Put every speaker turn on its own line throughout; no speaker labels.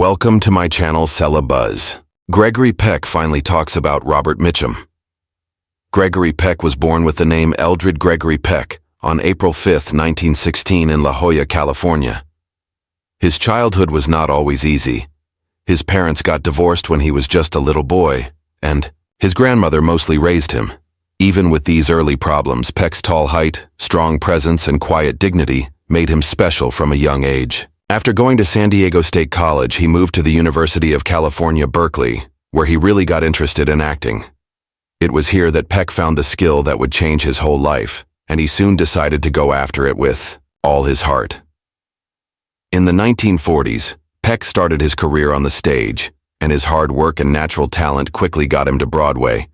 Welcome to my channel Buzz. Gregory Peck finally talks about Robert Mitchum. Gregory Peck was born with the name Eldred Gregory Peck on April 5, 1916 in La Jolla, California. His childhood was not always easy. His parents got divorced when he was just a little boy, and his grandmother mostly raised him. Even with these early problems, Peck's tall height, strong presence, and quiet dignity made him special from a young age. After going to San Diego State College, he moved to the University of California, Berkeley, where he really got interested in acting. It was here that Peck found the skill that would change his whole life, and he soon decided to go after it with all his heart. In the 1940s, Peck started his career on the stage, and his hard work and natural talent quickly got him to Broadway.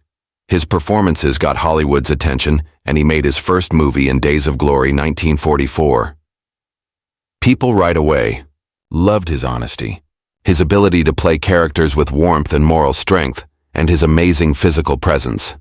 His performances got Hollywood's attention, and he made his first movie in Days of Glory, 1944. People right away loved his honesty, his ability to play characters with warmth and moral strength, and his amazing physical presence.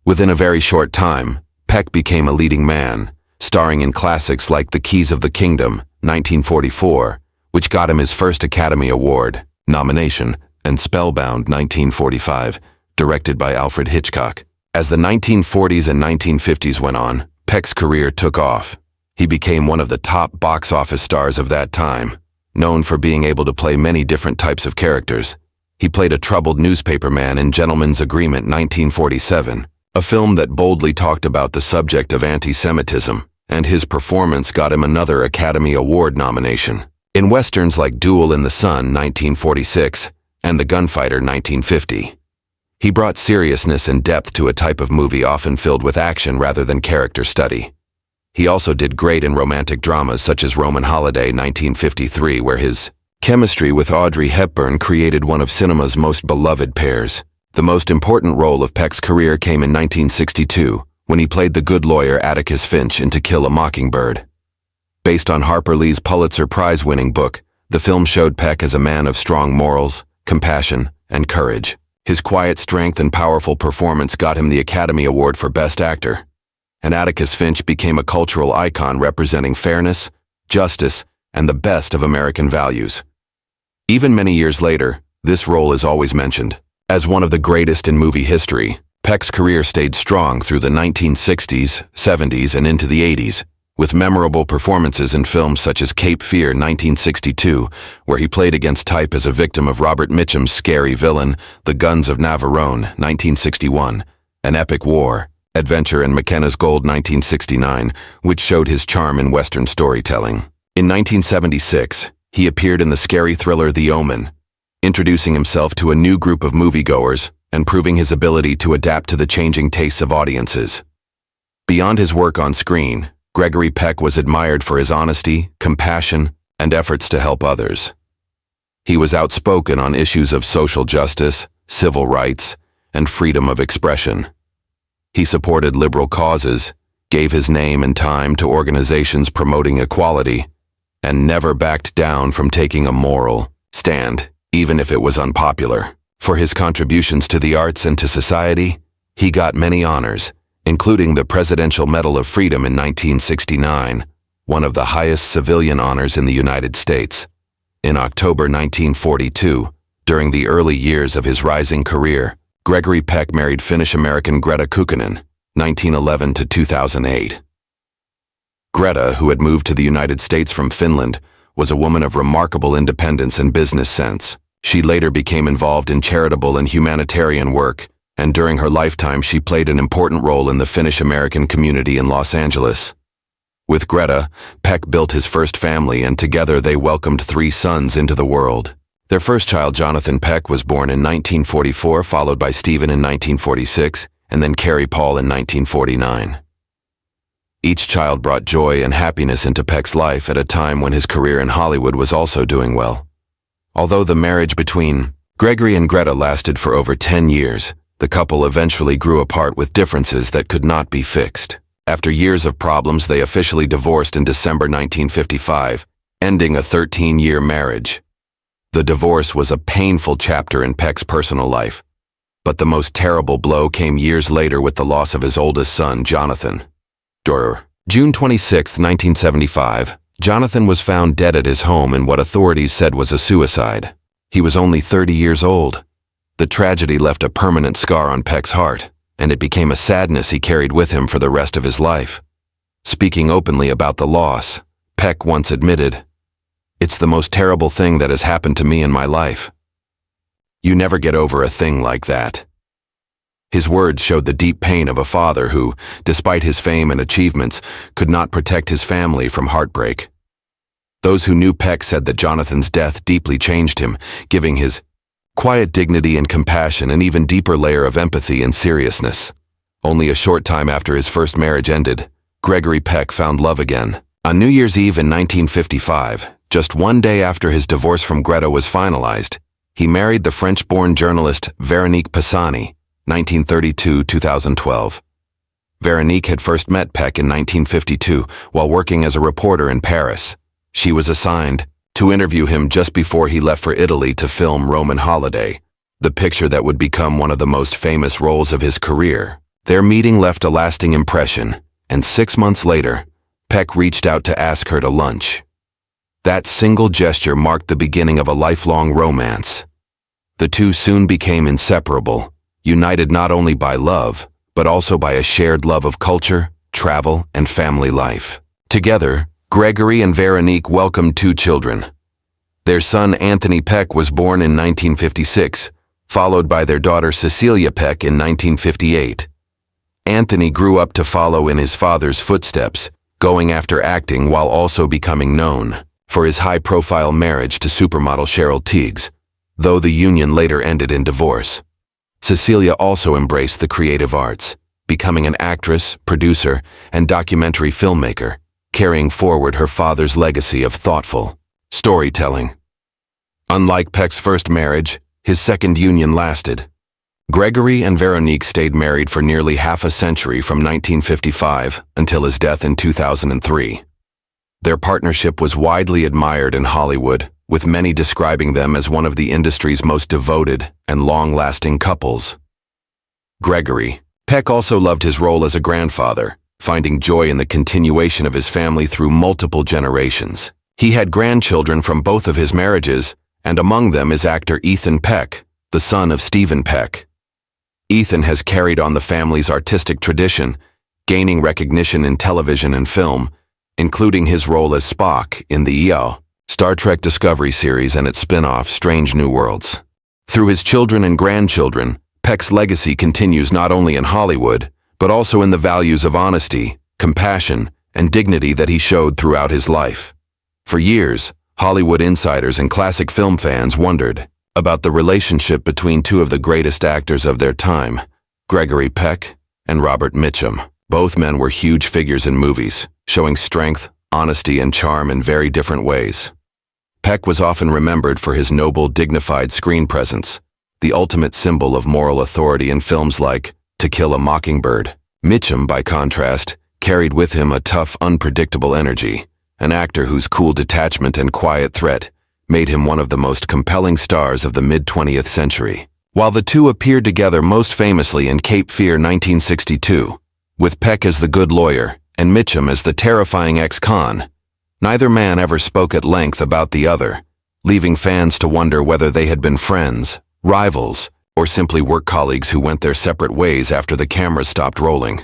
Within a very short time, Peck became a leading man, starring in classics like The Keys of the Kingdom, 1944, which got him his first Academy Award nomination, and Spellbound, 1945, directed by Alfred Hitchcock. As the 1940s and 1950s went on, Peck's career took off. He became one of the top box office stars of that time, known for being able to play many different types of characters. He played a troubled newspaperman in Gentleman's Agreement, 1947, a film that boldly talked about the subject of anti-Semitism, and his performance got him another Academy Award nomination. In westerns like Duel in the Sun, 1946, and The Gunfighter, 1950. He brought seriousness and depth to a type of movie often filled with action rather than character study. He also did great in romantic dramas such as Roman Holiday, 1953, where his chemistry with Audrey Hepburn created one of cinema's most beloved pairs. The most important role of Peck's career came in 1962, when he played the good lawyer Atticus Finch in To Kill a Mockingbird. Based on Harper Lee's Pulitzer Prize-winning book, the film showed Peck as a man of strong morals, compassion, and courage. His quiet strength and powerful performance got him the Academy Award for Best Actor, and Atticus Finch became a cultural icon representing fairness, justice, and the best of American values. Even many years later, this role is always mentioned. As one of the greatest in movie history, Peck's career stayed strong through the 1960s, 70s, and into the 80s, with memorable performances in films such as Cape Fear, 1962, where he played against type as a victim of Robert Mitchum's scary villain, The Guns of Navarone, 1961, An Epic War, Adventure and McKenna's Gold, 1969, which showed his charm in Western storytelling. In 1976, he appeared in the scary thriller The Omen, introducing himself to a new group of moviegoers and proving his ability to adapt to the changing tastes of audiences. Beyond his work on screen, Gregory Peck was admired for his honesty, compassion, and efforts to help others. He was outspoken on issues of social justice, civil rights, and freedom of expression. He supported liberal causes, gave his name and time to organizations promoting equality, and never backed down from taking a moral stand, even if it was unpopular. For his contributions to the arts and to society, he got many honors, including the Presidential Medal of Freedom in 1969, one of the highest civilian honors in the United States. In October 1942, during the early years of his rising career, Gregory Peck married Finnish-American Greta Kukkonen, 1911 to 2008. Greta, who had moved to the United States from Finland, was a woman of remarkable independence and business sense. She later became involved in charitable and humanitarian work, and during her lifetime she played an important role in the Finnish-American community in Los Angeles. With Greta, Peck built his first family, and together they welcomed 3 sons into the world. Their first child, Jonathan Peck, was born in 1944, followed by Stephen in 1946, and then Carrie Paul in 1949. Each child brought joy and happiness into Peck's life at a time when his career in Hollywood was also doing well. Although the marriage between Gregory and Greta lasted for over 10 years, the couple eventually grew apart with differences that could not be fixed. After years of problems, they officially divorced in December 1955, ending a 13-year marriage. The divorce was a painful chapter in Peck's personal life, but the most terrible blow came years later with the loss of his oldest son, Jonathan. June 26, 1975, Jonathan was found dead at his home in what authorities said was a suicide. He was only 30 years old. The tragedy left a permanent scar on Peck's heart, and it became a sadness he carried with him for the rest of his life. Speaking openly about the loss, Peck once admitted, "It's the most terrible thing that has happened to me in my life." You never get over a thing like that. His words showed the deep pain of a father who, despite his fame and achievements, could not protect his family from heartbreak. Those who knew Peck said that Jonathan's death deeply changed him, giving his quiet dignity and compassion an even deeper layer of empathy and seriousness. Only a short time after his first marriage ended, Gregory Peck found love again. On New Year's Eve in 1955, just one day after his divorce from Greta was finalized, he married the French-born journalist Véronique Pisani, 1932-2012. Véronique had first met Peck in 1952 while working as a reporter in Paris. She was assigned to interview him just before he left for Italy to film Roman Holiday, the picture that would become one of the most famous roles of his career. Their meeting left a lasting impression, and 6 months later, Peck reached out to ask her to lunch. That single gesture marked the beginning of a lifelong romance. The two soon became inseparable, united not only by love, but also by a shared love of culture, travel, and family life. Together, Gregory and Véronique welcomed 2 children. Their son Anthony Peck was born in 1956, followed by their daughter Cecilia Peck in 1958. Anthony grew up to follow in his father's footsteps, going after acting while also becoming known for his high-profile marriage to supermodel Cheryl Tiegs, though the union later ended in divorce. Cecilia also embraced the creative arts, becoming an actress, producer, and documentary filmmaker, carrying forward her father's legacy of thoughtful storytelling. Unlike Peck's first marriage, his second union lasted. Gregory and Véronique stayed married for nearly half a century from 1955 until his death in 2003. Their partnership was widely admired in Hollywood, with many describing them as one of the industry's most devoted and long-lasting couples. Gregory Peck also loved his role as a grandfather, finding joy in the continuation of his family through multiple generations. He had grandchildren from both of his marriages, and among them is actor Ethan Peck, the son of Stephen Peck. Ethan has carried on the family's artistic tradition, gaining recognition in television and film, including his role as Spock in the Star Trek Discovery series and its spin-off Strange New Worlds. Through his children and grandchildren, Peck's legacy continues not only in Hollywood, but also in the values of honesty, compassion, and dignity that he showed throughout his life. For years, Hollywood insiders and classic film fans wondered about the relationship between 2 of the greatest actors of their time, Gregory Peck and Robert Mitchum. Both men were huge figures in movies, showing strength, honesty, and charm in very different ways. Peck was often remembered for his noble, dignified screen presence, the ultimate symbol of moral authority in films like To Kill a Mockingbird. Mitchum, by contrast, carried with him a tough, unpredictable energy, an actor whose cool detachment and quiet threat made him one of the most compelling stars of the mid-20th century. While the two appeared together most famously in Cape Fear 1962, with Peck as the good lawyer and Mitchum as the terrifying ex-con, neither man ever spoke at length about the other, leaving fans to wonder whether they had been friends, rivals, or simply work colleagues who went their separate ways after the cameras stopped rolling.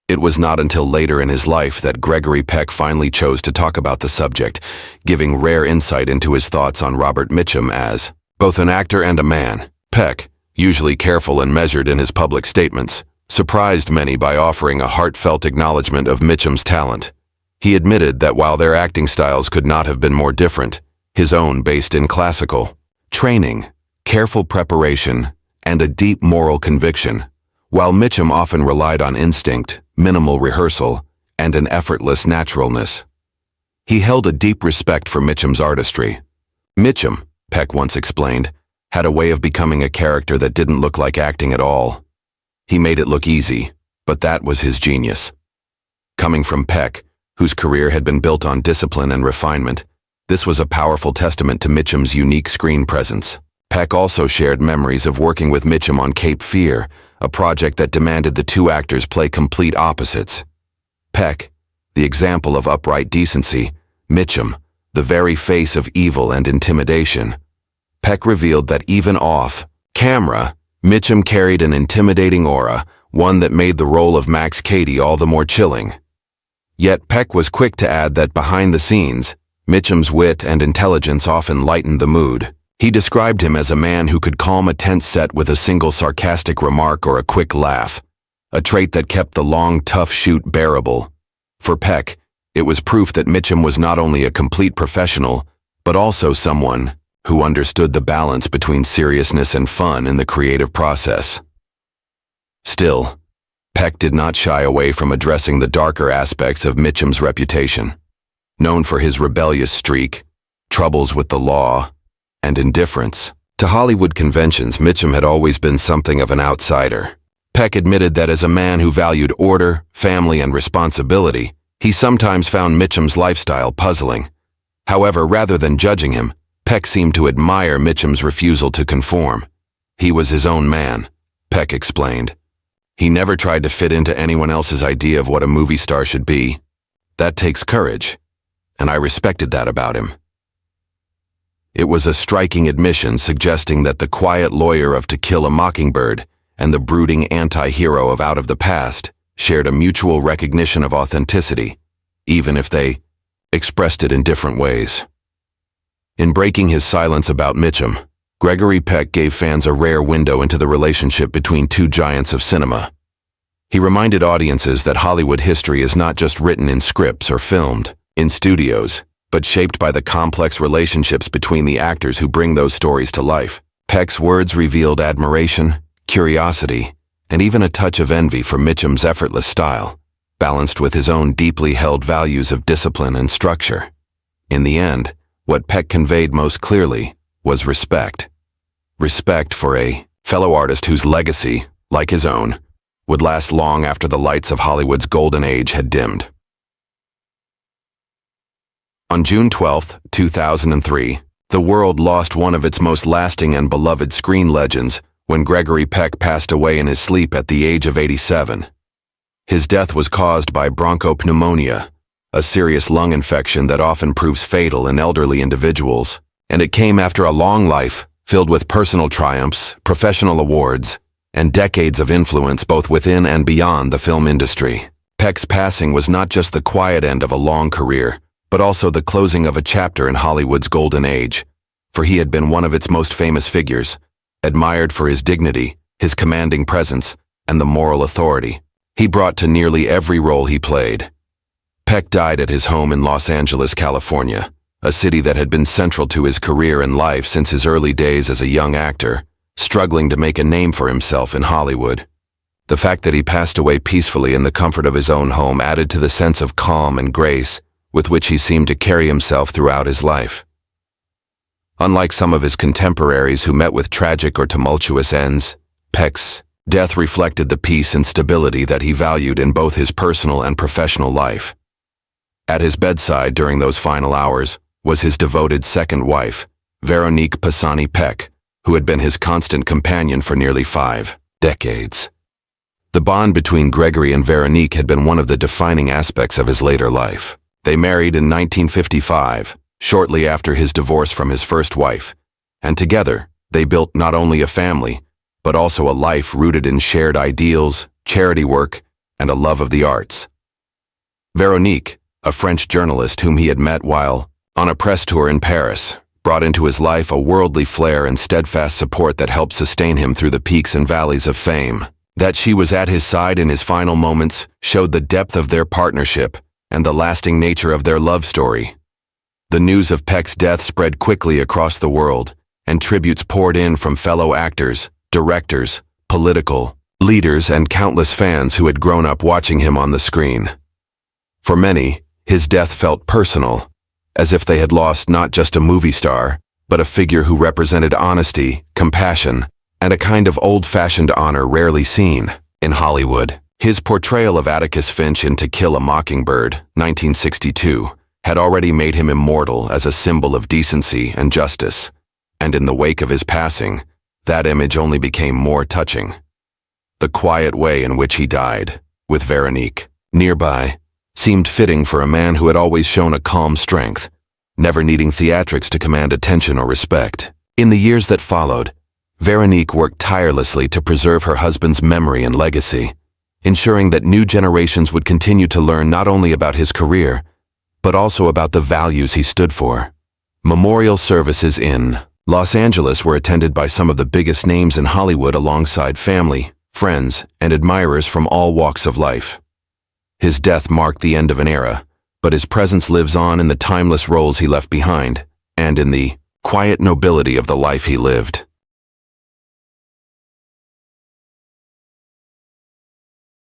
It was not until later in his life that Gregory Peck finally chose to talk about the subject, giving rare insight into his thoughts on Robert Mitchum as both an actor and a man. Peck, usually careful and measured in his public statements, surprised many by offering a heartfelt acknowledgement of Mitchum's talent. He admitted that while their acting styles could not have been more different, his own based in classical training, careful preparation, and a deep moral conviction, while Mitchum often relied on instinct, minimal rehearsal, and an effortless naturalness. He held a deep respect for Mitchum's artistry. Mitchum, Peck once explained, had a way of becoming a character that didn't look like acting at all. He made it look easy, but that was his genius. Coming from Peck, whose career had been built on discipline and refinement, this was a powerful testament to Mitchum's unique screen presence. Peck also shared memories of working with Mitchum on Cape Fear, a project that demanded the two actors play complete opposites. Peck, the example of upright decency, Mitchum, the very face of evil and intimidation. Peck revealed that even off camera, Mitchum carried an intimidating aura, one that made the role of Max Cady all the more chilling. Yet Peck was quick to add that behind the scenes, Mitchum's wit and intelligence often lightened the mood. He described him as a man who could calm a tense set with a single sarcastic remark or a quick laugh, a trait that kept the long, tough shoot bearable. For Peck, it was proof that Mitchum was not only a complete professional, but also someone who understood the balance between seriousness and fun in the creative process. Still, Peck did not shy away from addressing the darker aspects of Mitchum's reputation. Known for his rebellious streak, troubles with the law, and indifference to Hollywood conventions, Mitchum had always been something of an outsider. Peck admitted that as a man who valued order, family, and responsibility, he sometimes found Mitchum's lifestyle puzzling. However, rather than judging him, Peck seemed to admire Mitchum's refusal to conform. He was his own man, Peck explained. He never tried to fit into anyone else's idea of what a movie star should be. That takes courage, and I respected that about him. It was a striking admission suggesting that the quiet lawyer of To Kill a Mockingbird and the brooding anti-hero of Out of the Past shared a mutual recognition of authenticity, even if they expressed it in different ways. In breaking his silence about Mitchum, Gregory Peck gave fans a rare window into the relationship between two giants of cinema. He reminded audiences that Hollywood history is not just written in scripts or filmed in studios, but shaped by the complex relationships between the actors who bring those stories to life. Peck's words revealed admiration, curiosity, and even a touch of envy for Mitchum's effortless style, balanced with his own deeply held values of discipline and structure. In the end, what Peck conveyed most clearly was respect. Respect for a fellow artist whose legacy, like his own, would last long after the lights of Hollywood's golden age had dimmed. On June 12, 2003, the world lost one of its most lasting and beloved screen legends when Gregory Peck passed away in his sleep at the age of 87. His death was caused by bronchopneumonia, a serious lung infection that often proves fatal in elderly individuals, and it came after a long life filled with personal triumphs, professional awards, and decades of influence both within and beyond the film industry. Peck's passing was not just the quiet end of a long career, but also the closing of a chapter in Hollywood's golden age, for he had been one of its most famous figures, admired for his dignity, his commanding presence, and the moral authority he brought to nearly every role he played. Peck died at his home in Los Angeles, California, a city that had been central to his career and life since his early days as a young actor, struggling to make a name for himself in Hollywood. The fact that he passed away peacefully in the comfort of his own home added to the sense of calm and grace with which he seemed to carry himself throughout his life. Unlike some of his contemporaries who met with tragic or tumultuous ends, Peck's death reflected the peace and stability that he valued in both his personal and professional life. At his bedside during those final hours was his devoted second wife, Veronique Pisani-Peck, who had been his constant companion for nearly 5 decades. The bond between Gregory and Veronique had been one of the defining aspects of his later life. They married in 1955, shortly after his divorce from his first wife, and together they built not only a family, but also a life rooted in shared ideals, charity work, and a love of the arts. Veronique, a French journalist whom he had met while on a press tour in Paris, brought into his life a worldly flair and steadfast support that helped sustain him through the peaks and valleys of fame. That she was at his side in his final moments showed the depth of their partnership and the lasting nature of their love story. The news of Peck's death spread quickly across the world, and tributes poured in from fellow actors, directors, political leaders, and countless fans who had grown up watching him on the screen. For many, his death felt personal, as if they had lost not just a movie star, but a figure who represented honesty, compassion, and a kind of old-fashioned honor rarely seen in Hollywood. His portrayal of Atticus Finch in To Kill a Mockingbird, 1962, had already made him immortal as a symbol of decency and justice, and in the wake of his passing, that image only became more touching. The quiet way in which he died, with Veronique nearby, seemed fitting for a man who had always shown a calm strength, never needing theatrics to command attention or respect. In the years that followed, Veronique worked tirelessly to preserve her husband's memory and legacy, ensuring that new generations would continue to learn not only about his career, but also about the values he stood for. Memorial services in Los Angeles were attended by some of the biggest names in Hollywood alongside family, friends, and admirers from all walks of life. His death marked the end of an era, but his presence lives on in the timeless roles he left behind, and in the quiet nobility of the life he lived.